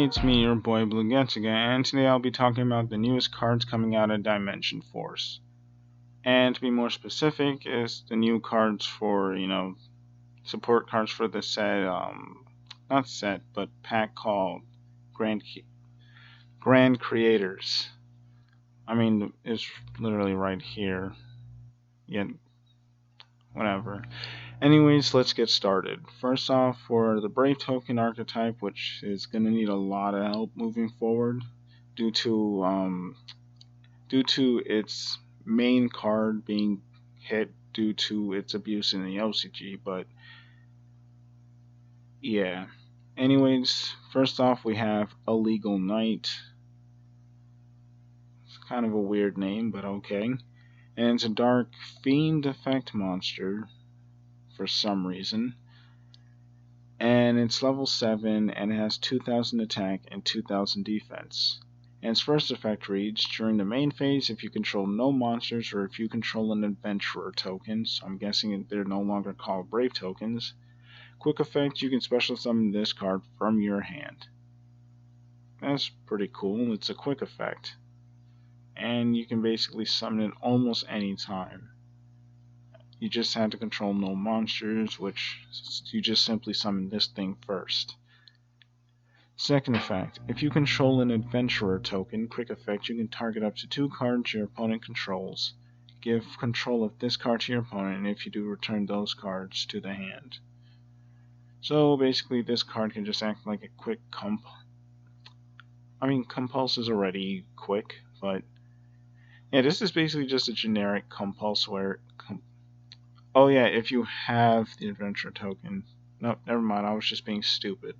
Hey, it's me, your boy Blue Getziga, and today I'll be talking about the newest cards coming out of Dimension Force. And to be more specific, is the new cards for, support cards for the set, not set, but pack called Grand, Grand Creators. I mean, it's literally right here, yet, whatever. Anyways, let's get started. First off, for the Brave Token archetype, which is going to need a lot of help moving forward due to its main card being hit due to its abuse in the OCG. But yeah. Anyways, first off, we have Illegal Knight. It's kind of a weird name, but okay. And it's a dark fiend effect monster for some reason. And it's level 7 and it has 2000 attack and 2000 defense. And its first effect reads, during the main phase, if you control no monsters or if you control an adventurer token, so I'm guessing they're no longer called Brave tokens, quick effect, you can special summon this card from your hand. That's pretty cool. It's a quick effect. And you can basically summon it almost any time. You just have to control no monsters, which you just simply summon this thing first. Second effect, if you control an adventurer token, quick effect, you can target up to 2 cards your opponent controls. Give control of this card to your opponent, and if you do, return those cards to the hand. So basically this card can just act like a quick comp. I mean, Compulse is already quick, but yeah, this is basically just a generic Compulse where... oh yeah, if you have the adventurer token. No, never mind, I was just being stupid.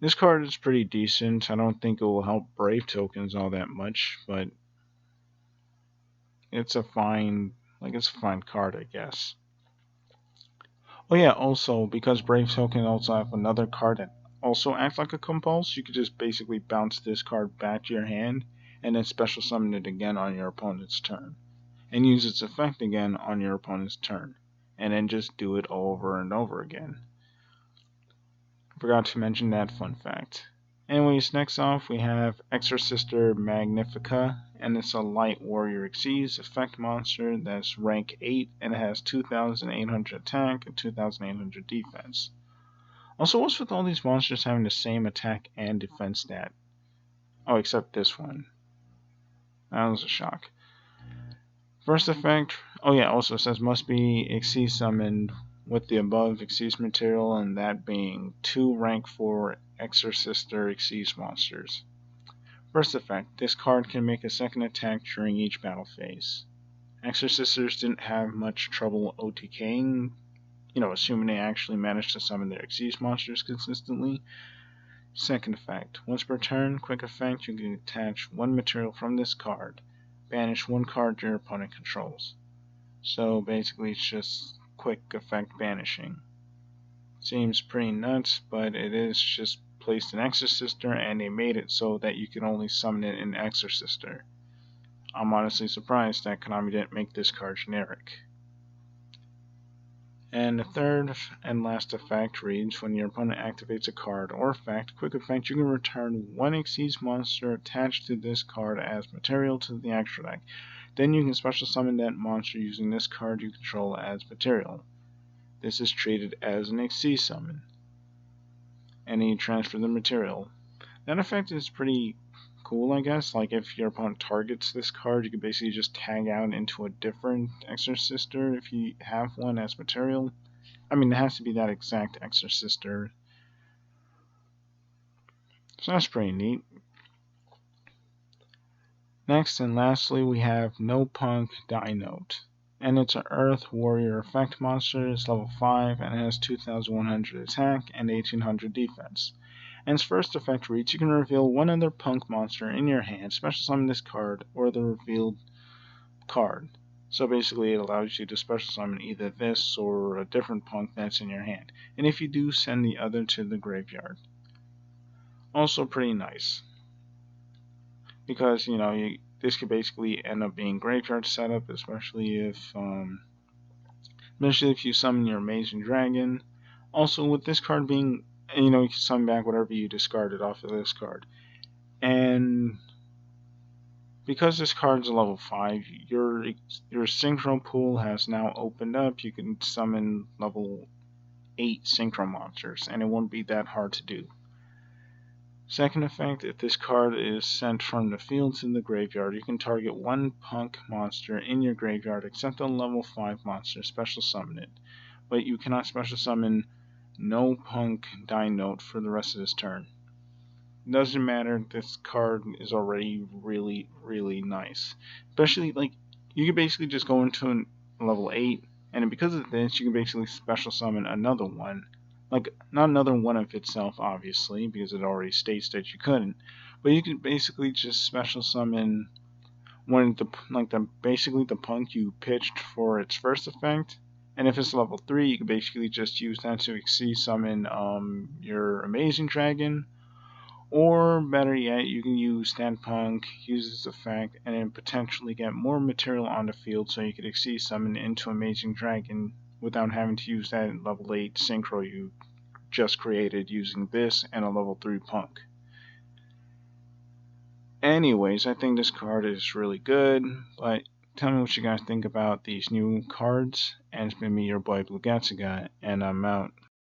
This card is pretty decent. I don't think it will help Brave tokens all that much, but it's a fine card, I guess. Oh yeah, also, because Brave token also have another card that also acts like a compulse, you could just basically bounce this card back to your hand and then special summon it again on your opponent's turn. And use its effect again on your opponent's turn. And then just do it over and over again. Forgot to mention that fun fact. Anyways, next off we have Exorcister Magnifica, and it's a light warrior Xyz effect monster that's rank 8 and it has 2800 attack and 2800 defense. Also, what's with all these monsters having the same attack and defense stat? Oh, except this one. That was a shock. First effect, oh yeah, also says must be Xyz summoned with the above Xyz material, and that being 2 rank 4 Exorcister Xyz monsters. First effect, this card can make a second attack during each battle phase. Exorcisters didn't have much trouble OTKing, assuming they actually managed to summon their Xyz monsters consistently. Second effect, once per turn, quick effect, you can attach 1 material from this card. Banish 1 card your opponent controls. So basically it's just quick effect banishing. Seems pretty nuts, but it is just placed in Exorcister, and they made it so that you can only summon it in Exorcister. I'm honestly surprised that Konami didn't make this card generic. And the third and last effect reads, when your opponent activates a card or effect, quick effect, you can return 1 Xyz monster attached to this card as material to the extra deck. Then you can special summon that monster using this card you control as material. This is treated as an Xyz summon. And then you transfer the material. That effect is pretty cool, I guess. Like if your opponent targets this card, you can basically just tag out into a different Exorcister if you have one as material. I mean, it has to be that exact Exorcister. So that's pretty neat. Next and lastly, we have No Punk Die Note. And it's an Earth Warrior effect monster. It's level 5 and it has 2100 attack and 1800 defense. And its first effect reads, you can reveal 1 other punk monster in your hand, special summon this card or the revealed card. So basically it allows you to special summon either this or a different punk that's in your hand. And if you do, send the other to the graveyard. Also pretty nice. Because, this could basically end up being graveyard setup, especially if you summon your Amazing Dragon. Also, with this card being And, you can summon back whatever you discarded off of this card. And because this card is a level 5, your synchro pool has now opened up. You can summon level 8 synchro monsters, and it won't be that hard to do. Second effect, if this card is sent from the field to the graveyard, you can target one punk monster in your graveyard except a level 5 monster, special summon it. But you cannot special summon no punk Dinote for the rest of this turn. Doesn't matter, this card is already really, really nice. Especially, like, you can basically just go into a level 8, and because of this, you can basically special summon another one. Like, not another one of itself, obviously, because it already states that you couldn't. But you can basically just special summon one of basically the punk you pitched for its first effect. And if it's level 3, you can basically just use that to exceed summon your Amazing Dragon, or better yet, you can use Standpunk, use this effect, and then potentially get more material on the field so you could exceed summon into Amazing Dragon without having to use that level 8 synchro you just created using this and a level 3 punk. Anyways, I think this card is really good, but tell me what you guys think about these new cards, and it's been me, your boy Blue Gatsuga, and I'm out.